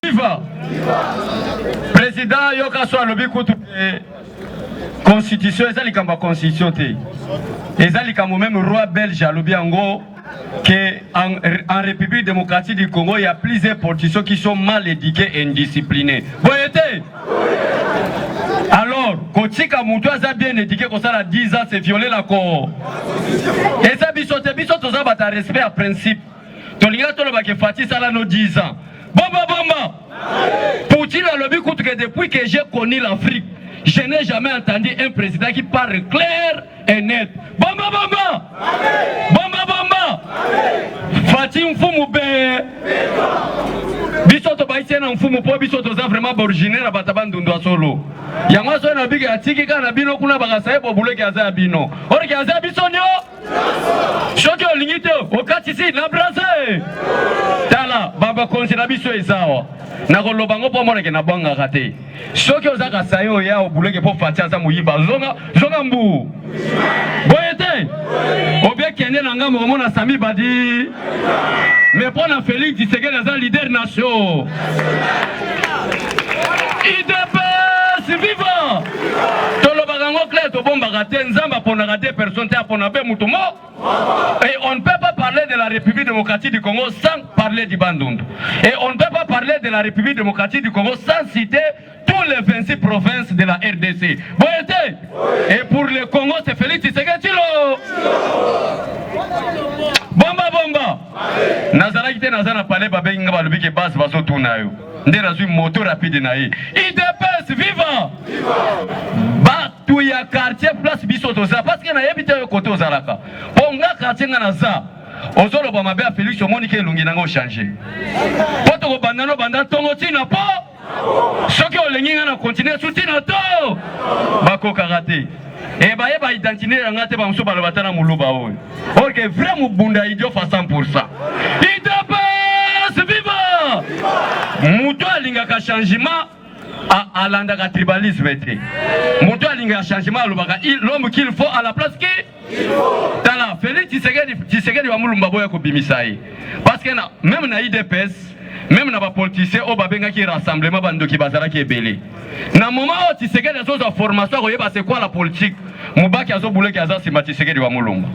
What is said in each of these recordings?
Viva! Président Yoka soit lobby contre constitution, et ça constitution et ça même roi belge à lobby en gros que en République démocratique du Congo il y a plusieurs politiciens qui sont mal éduqués et indisciplinés. Voyez-vous? Alors, quand tu as bien éduqué comme ça à 10 ans, c'est violer la Congo. Et ça, bisote, tu as respect à principe. Tu as fait ça à nos 10 ans. Bomba, bomba! Poutine a le but que depuis que j'ai connu l'Afrique, je n'ai jamais entendu un président qui parle clair et net. Bomba, bomba! Bomba, bomba! Fatih Mfumube! Bisoto baïtien en fumu po bisoto za vraiment originaire à Batabandundo solo. Yango so na biga atiki kana bino kuna bagasaye bobule ki aza bino. Ore ki aza bisonyo? Shoki olingite okati si na brase. Tala baba konsina biso ezawa. Na koloba ngo po mona ke na banga kate. Shoki ozaka sayo ya obule ke po fatia za muyiba zonga mbu. Boyete. Obie kende na ngamo mona Sami Badi. Mais pour la Félix Tshisekedi est un leader national. IDPS vivant. Tout le bagango clair, tout bon bagaté, nzamba pour n'arrêter personne, pour n'aper moutomo. Et on ne peut pas parler de la République démocratique du Congo sans parler du Bandundu. Et on ne peut pas parler de la République démocratique du Congo sans citer tous les 26 provinces de la RDC. Voyez-vous? Et pour le Congo, c'est Félix Tshisekedi. Bomba bomba. Nazara kite nazana pale babe inga balubi ke base baso tunayo. Nde nazui moto rapide na ye. IDPS viva. Ba tu ya quartier place biso toza parce que na yebite yo kote ozalaka. Ponga quartier nga naza. Ozolo ba mabe a Félix Omonike elungi nango changer. Poto ko bandano banda tongo tina po. Soki olengi nga na continuer soutina to. Bako karaté. Et bah il va identifier un gâteau pour le battre muluba oui. Or que vraiment bunda idiot fa 100%. IDPS viva. Muto alinga ka changement à l'anda ka tribalisme été. Muto alinga changement l'homme qu'il faut à la place qui il faut. Tala Félix Tshisekedi wa mulumba boya ko bimisayi. Parce que même na IDPS même na ba politicien o babenga ki rassemblement bando ki bazara ki ebele. Na moment où Tshisekedi azo za formation ko yeba c'est quoi la politique. Mubaki azo boule ki aza sima Tshisekedi wa mulumba.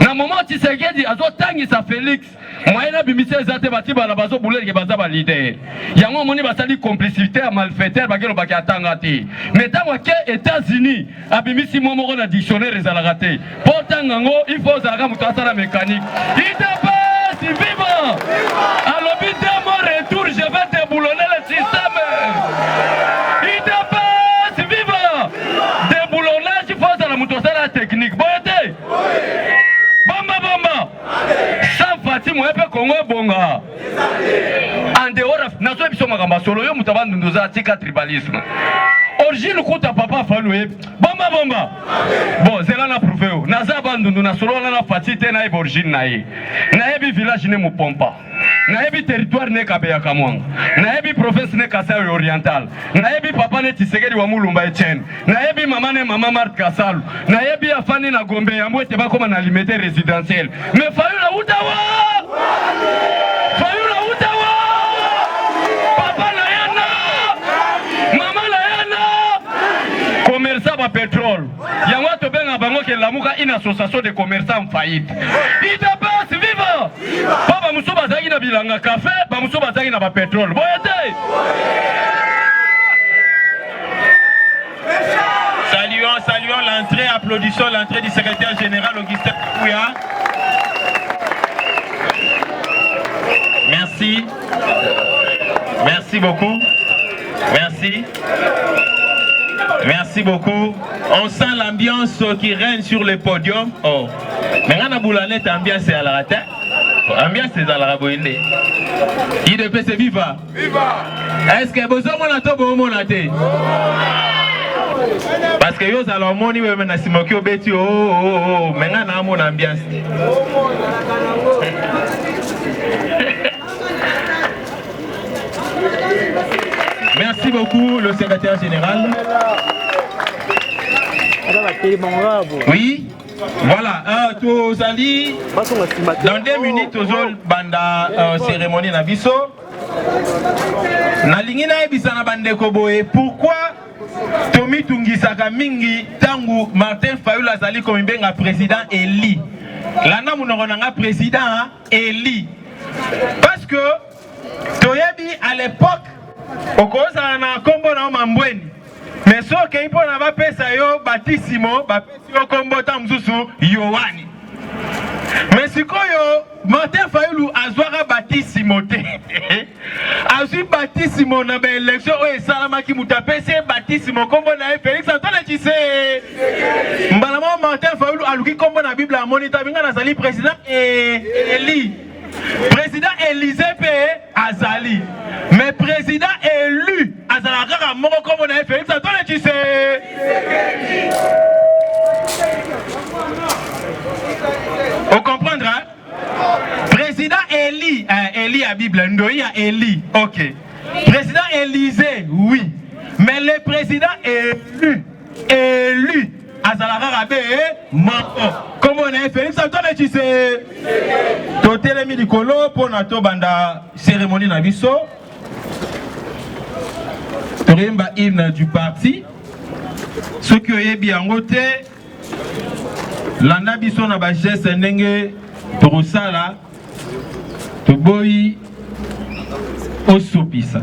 Na moment où Tshisekedi azo tangisa Félix moyena bimise zate batiba na bazo boule ki baza ba leader. Yango moni basali complicité à malfaiteur bakelo baki atanga te. Mais tant que États-Unis abimisi momoro na dictionnaire ezalaka te. Pourtant ngo il faut zalaka mutu asala mécanique. IDPS viva! Alors retour, je vais déboulonner le système. IDPS, viva! Déboulonnage, il faut la moto, c'est la technique. Boyete! Bomba, bomba! Sans Fatim, on peut Congo bonga. En dehors, n'a pas besoin de m'agamba solo, yo mutaban nous a tika tribalisme. Origine kuta papa faloué. Bomba, bomba! Bon, c'est là la prouvé. Naza bandu nous na solo na fatite na origine na ye. Na ebi village ne mu pompa. Naebi territoire ne kabeya kamwanga. Naebi province ne Kasai oriental. Naebi papa ne Tshisekedi wa mulumba Etienne. Naebi mama ne mama Marthe Kasalu. Naebi afani na Gombe ya mwete ba koma na limité résidentiel. Mais Fayula utawa! Fayula utawa! Papa na yana! Mama na yana! Commerçant ba pétrole. Yango to benga bango ke lamuka une association de commerçants en faillite. IDPS viva! Papa musoba zaki na bilanga café, ba musoba zaki na ba pétrole. Boyete! Saluons l'entrée, applaudissons l'entrée du secrétaire général Augustin Kouya. Merci. Merci beaucoup. Merci. Merci beaucoup. On sent l'ambiance qui règne sur le podium. Oh. Mais on a boulanette ambiance à la rate. Ambiance c'est à la raboine. IDPS viva. Viva. Est-ce que vous avez un peu de monate? Parce que vous allez moni we na simoki obeti oh maintenant na mon ambiance. Merci beaucoup le secrétaire général. Oui. Voilà, tous ali. Dans 2 minutes, tous banda cérémonie na biso. Na lingi na ebisa na bande koboye. Pourquoi Tomi Tungisaka mingi tangu Martin Fayulu azali comme benga président Eli. Lana munonga président Eli. Parce que Toyebi à l'époque okoza na kombo na mambweni. Mais so ke ipo na ba pesa yo Batissimo, ba pesa yo kombo tamzusu Yohani. Mais sikoyo Martin Fayulu azwaka Batissimo te. Azwi Batissimo na ba élection o esalama ki mutapese Batissimo kombo na Félix Antoine Tshisekedi. Mbalama Martin Fayulu aluki kombo na Bible amoni tabinga na zali président Eli. Président Élysée P. Azali. Mais président élu Azalaka Moko comme on a fait Félix Antoine Tshisekedi. On comprendra? Président Eli, Eli à Bible, Ndoï à Eli. Ok. Président Élysée, oui. Mais le président élu Azalaka Rabé, Moko. Comme on a fait Antoine Tshisekedi. Totelemi likolo pour nato banda cérémonie na biso. Torimba hymne du parti. Ce qui est bien ngote. Landa biso na ba geste ndenge torosala. Toboyi osopisa.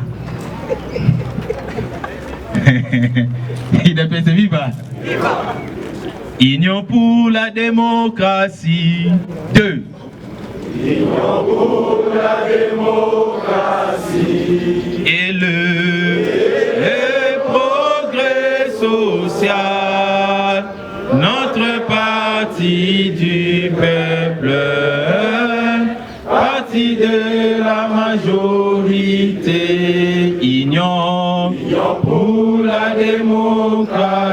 Il est passé viva. Union pour la démocratie. 2. Union pour la démocratie. Et le progrès social. Notre parti du peuple. Parti de la majorité. Union pour la démocratie.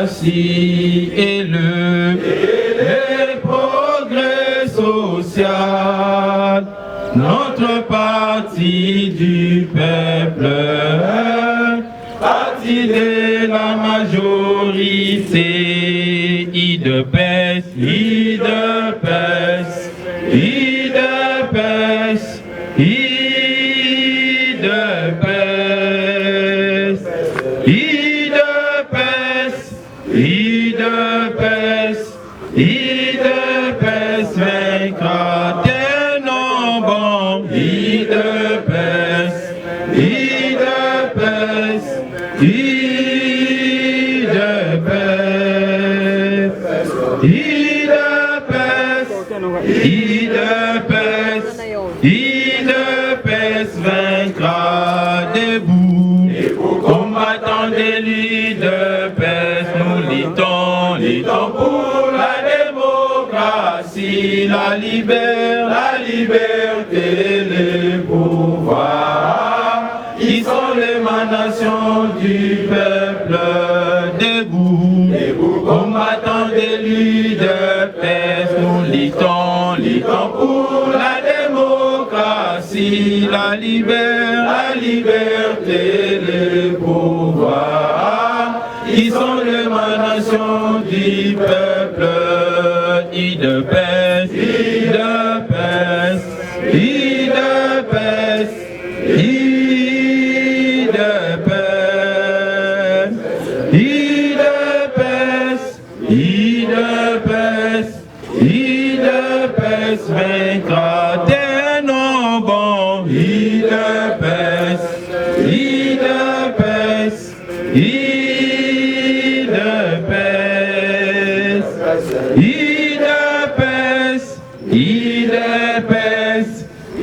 Et le progrès social. Notre parti du peuple. Parti de la majorité. IDPS, IDPS, IDPS, IDPS, IDPS, IDPS, IDPS vaincra des noms bons. IDPS, IDPS, IDPS vaincra debout. Combattants de l'IDPS, nous luttons pour la démocratie, la liberté, le pouvoir. Ils sont l'émanation du peuple. Debout, combattants de l'IDPS, nous luttons pour la démocratie, la liberté, le pouvoir. Ils sont l'émanation du peuple. IDPS, IDPS, IDPS, IDPS, IDPS, IDPS, IDPS vaincra des noms bons. IDPS, IDPS, IDPS, IDPS, IDPS,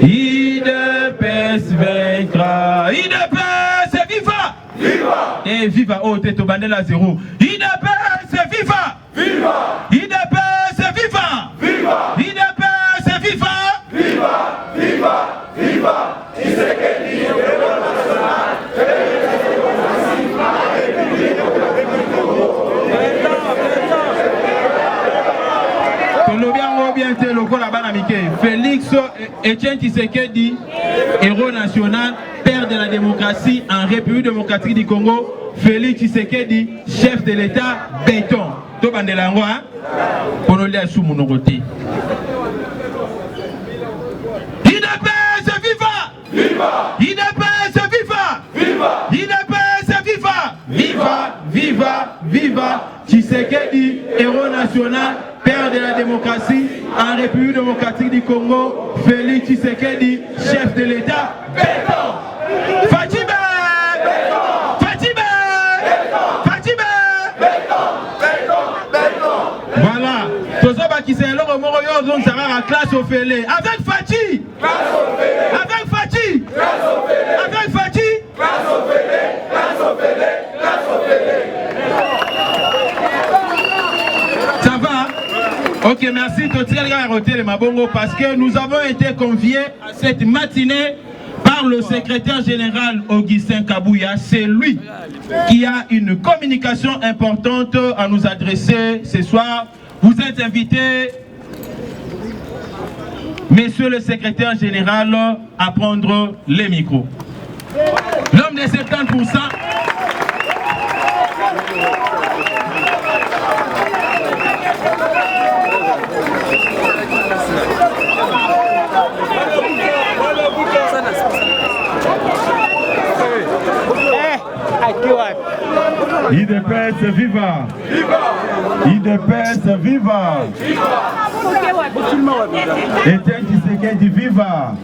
IDPS vaincra. IDPS, viva! Viva! Et viva, oh, t'es au bandela zéro. IDPS, viva! Viva! IDPS, viva! Viva! IDPS, viva! Viva! Viva! Viva! Tshisekedi, Félix Etienne Tshisekedi, héros national, père de la démocratie en République démocratique du Congo, Félix Tshisekedi, chef de l'État, béton. To bandelango, hein? On a l'air sous mon côté. IDPS, viva! Viva! IDPS, viva! Viva! IDPS, viva! Viva! Viva! Viva! Tshisekedi, héros national, père de la démocratie en République démocratique du Congo, Félix Tshisekedi, chef de l'État, béton! Fatibé! Fatibé! Fatibé! Voilà, Tozoba qui s'est l'homme moro yo zone sera à classe au Félé. Avec Fati! Avec Fati! Avec Fati! Classe au Félé! Classe au Félé! Classe au Félé! Ça va? Ok, merci. Parce que nous avons été conviés à cette matinée par le secrétaire général Augustin Kabouya. C'est lui qui a une communication importante à nous adresser ce soir. Vous êtes invités, monsieur le secrétaire général, à prendre les micros. L'homme des 70%. IDPS viva! Viva! IDPS viva! Etienne Tshisekedi viva!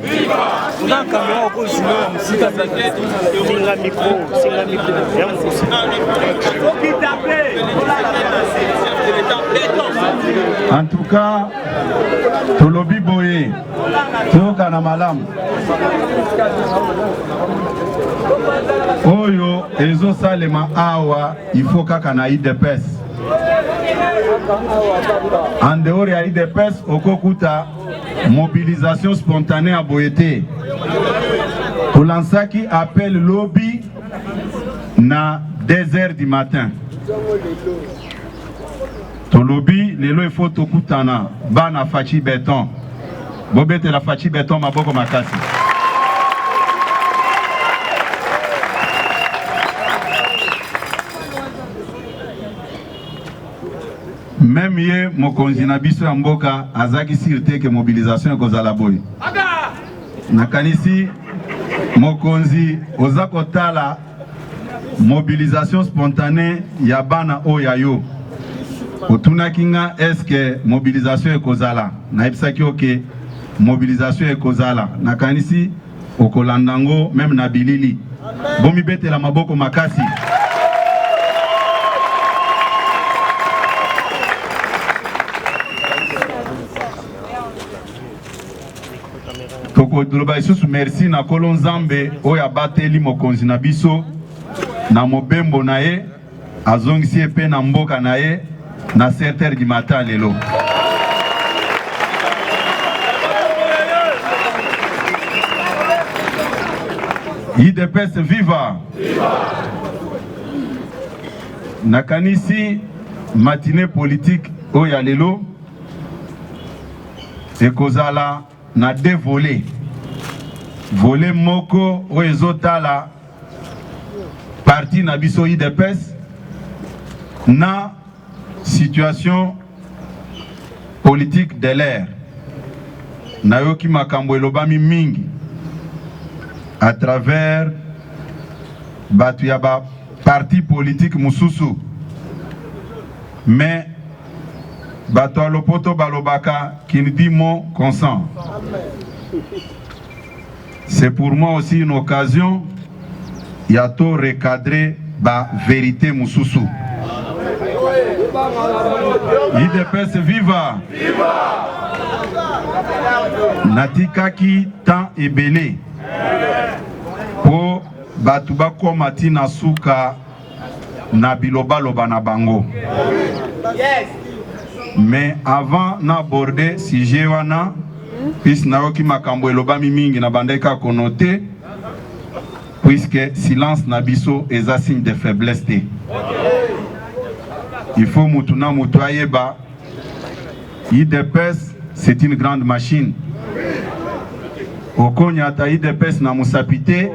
En tout cas, Tolobi Boye, Tokana Malam. Oyo, Ezo Salema Awa, il faut qu'à IDPS. En dehors de IDPS, Okokuta, mobilisation spontanée à Boyete. Pour lancer qui appelle lobby na 2h du matin. Ton lobby, le lo il faut Tokutana, Bana Fachi Béton. Bobete la Fachi Béton, Maboko Makasi. Même hier, mon conjoint biso amboka azaki sûreté que mobilisation kozala boy. Nakanisi mon conjoint ozako tala mobilisation spontanée ya bana oyayo. Otuna kinga est-ce que mobilisation ekozala? Na ebisaki oke mobilisation ekozala. Nakanisi okolandango même na bilili. Bomi bete la maboko makasi. Merci na kolonzambe oya bateli mokonzi na biso na mobembo na ye azongisi epe na mboka na ye na 7h du matin lelo. IDPS viva! Nakanisi matinée politique oya lelo ekozala na deux volets. Volet moko oezotala parti na biso IDPS na situation politique de l'air. Nayoki makambo elobami mingi à travers batu ya ba parti politique mususu. Mais bato alopoto balobaka qui dit mon consent. C'est pour moi aussi une occasion yato recadrer ba vérité mususu. IDPS viva! Viva! Natikaki temps ebele po batu bakomati na suka na biloba loba na bango. Mais avant d'aborder sujet wana, puisque naoki makambo elobami mingi na bandeka konote, puisque silence nabiso est un signe de faiblesse. Il faut mutuna mutuayeba. IDPS c'est une grande machine. Okonya ta IDPS na musapite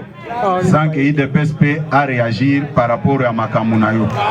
sans que IDPS peut réagir par rapport à makambo na yo.